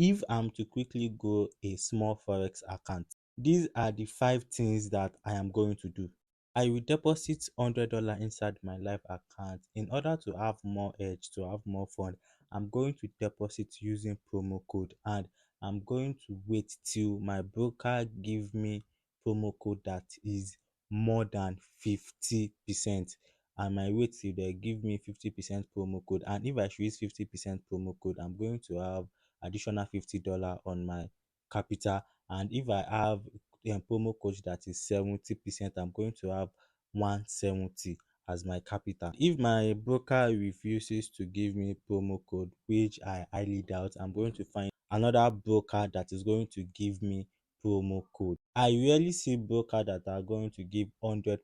If I'm to quickly grow a small forex account, these are the five things that I am going to do. I will deposit $100 inside my live account. In order to have more edge, to have more fun, I'm going to deposit using promo code, and I'm going to wait till my broker give me promo code that is more than 50%. I might wait till they give me 50% promo code, and if I should use 50% promo code, I'm going to have additional $50 on my capital. And if I have a promo code that is 70%, I'm going to have 170 as my capital. If my broker refuses to give me promo code, which I highly doubt, I'm going to find another broker that is going to give me promo code. I rarely see broker that are going to give 100%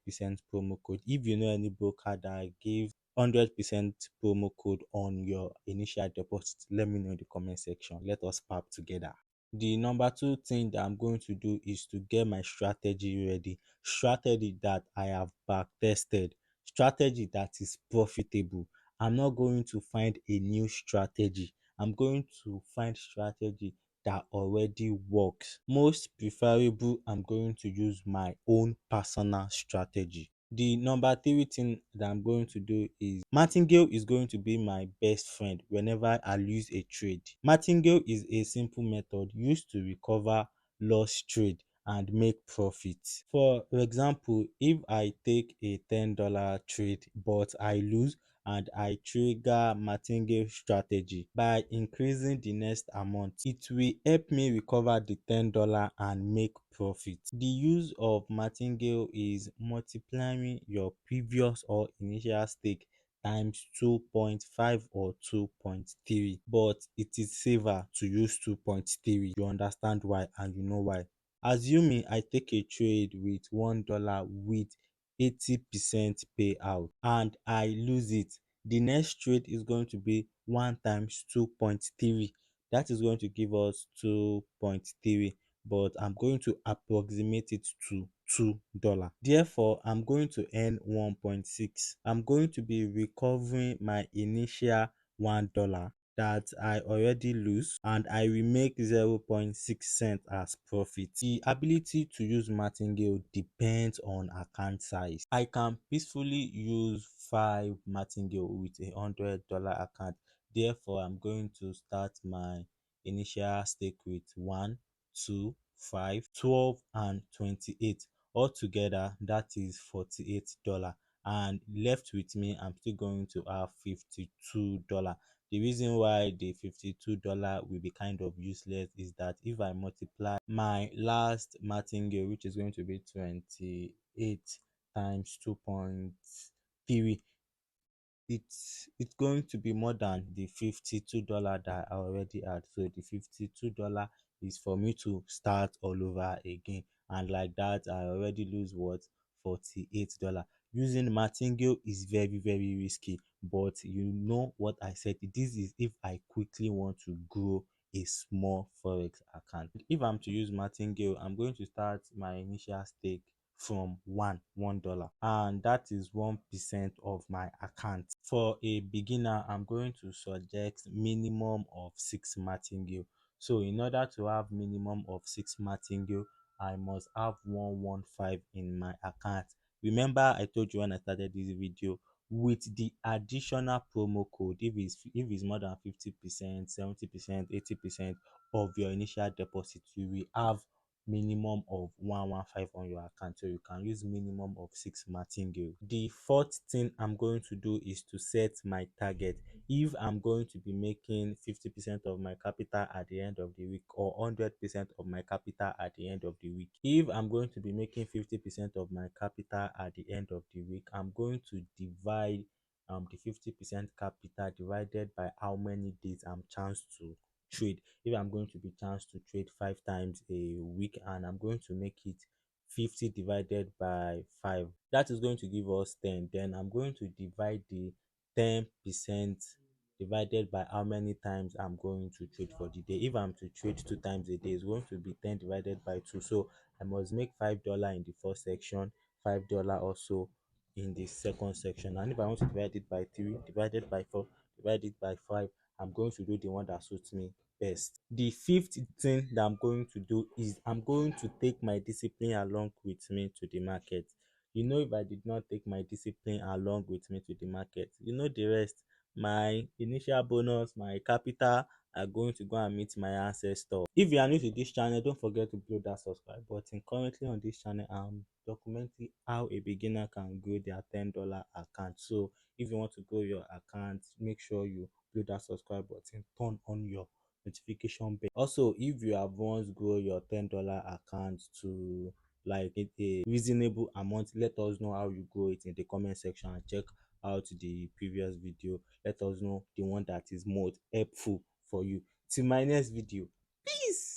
promo code. If you know any broker that give 100% promo code on your initial deposit, let me know in the comment section. Let us pap together. The number two thing that I'm going to do is to get my strategy ready. Strategy that I have back tested, strategy that is profitable. I'm not going to find a new strategy. I'm going to find strategy that already works. Most preferable, I'm going to use my own personal strategy. The number three thing that I'm going to do is martingale is going to be my best friend whenever I lose a trade. Martingale is a simple method used to recover lost trade and make profit. For example, if I take a $10 trade but I lose, and I trigger martingale strategy by increasing the next amount, it will help me recover the $10 and make profit. The use of martingale is multiplying your previous or initial stake times 2.5 or 2.3, but it is safer to use 2.3. You understand why, and you know why. Assuming I take a trade with $1 with 80% payout and I lose it, the next trade is going to be 1 times 2.3. That is going to give us 2.3, but I'm going to approximate it to $2. Therefore, I'm going to earn 1.6. I'm going to be recovering my initial $1 that I already lose, and I will make 0.6 cents as profit. The ability to use martingale depends on account size. I can peacefully use 5 martingale with $100 account. Therefore, I'm going to start my initial stake with 1, 2, 5, 12, and 28. Altogether, that is $48. And left with me, I'm still going to have $52. The reason why the $52 will be kind of useless is that if I multiply my last martingale, which is going to be 28 times 2.3, it's going to be more than the $52 that I already had. So the $52 is for me to start all over again, and like that I already lose what, $48. Using martingale is very very risky, but you know what I said, this is if I quickly want to grow a small forex account. If I'm to use martingale, I'm going to start my initial stake from $1, and that is 1% of my account. For a beginner, I'm going to suggest minimum of 6 martingale. So in order to have minimum of 6 martingale, I must have 115 in my account. Remember I told you when I started this video, with the additional promo code, if it's more than 50%, 70%, 80% of your initial deposit, you will have minimum of 115 on your account, so you can use minimum of 6 martingale. The fourth thing I'm going to do is to set my target. If I'm going to be making 50% of my capital at the end of the week, or 100% of my capital at the end of the week, if I'm going to be making 50% of my capital at the end of the week, I'm going to divide the 50% capital divided by how many days I'm chanced to trade. If I'm going to be chance to trade 5 times a week, and I'm going to make it 50 divided by 5, that is going to give us 10. Then I'm going to divide the 10% divided by how many times I'm going to trade for the day. If I'm to trade 2 times a day, it's going to be 10 divided by 2. So I must make $5 in the first section, $5 also in the second section. And if I want to divide it by 3, divided by 4, divide it by 5, I'm going to do the one that suits me. best. The fifth thing that I'm going to do is I'm going to take my discipline along with me to the market. You know, if I did not take my discipline along with me to the market, you know the rest. My initial bonus, my capital are going to go and meet my ancestor. If you are new to this channel, don't forget to blow that subscribe button. Currently on this channel, I'm documenting how a beginner can grow their $10 account. So if you want to grow your account, make sure you blow that subscribe button, turn on your notification bell. Also, if you have once grow your $10 account to like a reasonable amount, let us know how you grow it in the comment section, and check out the previous video. Let us know the one that is most helpful for you. Till my next video, peace.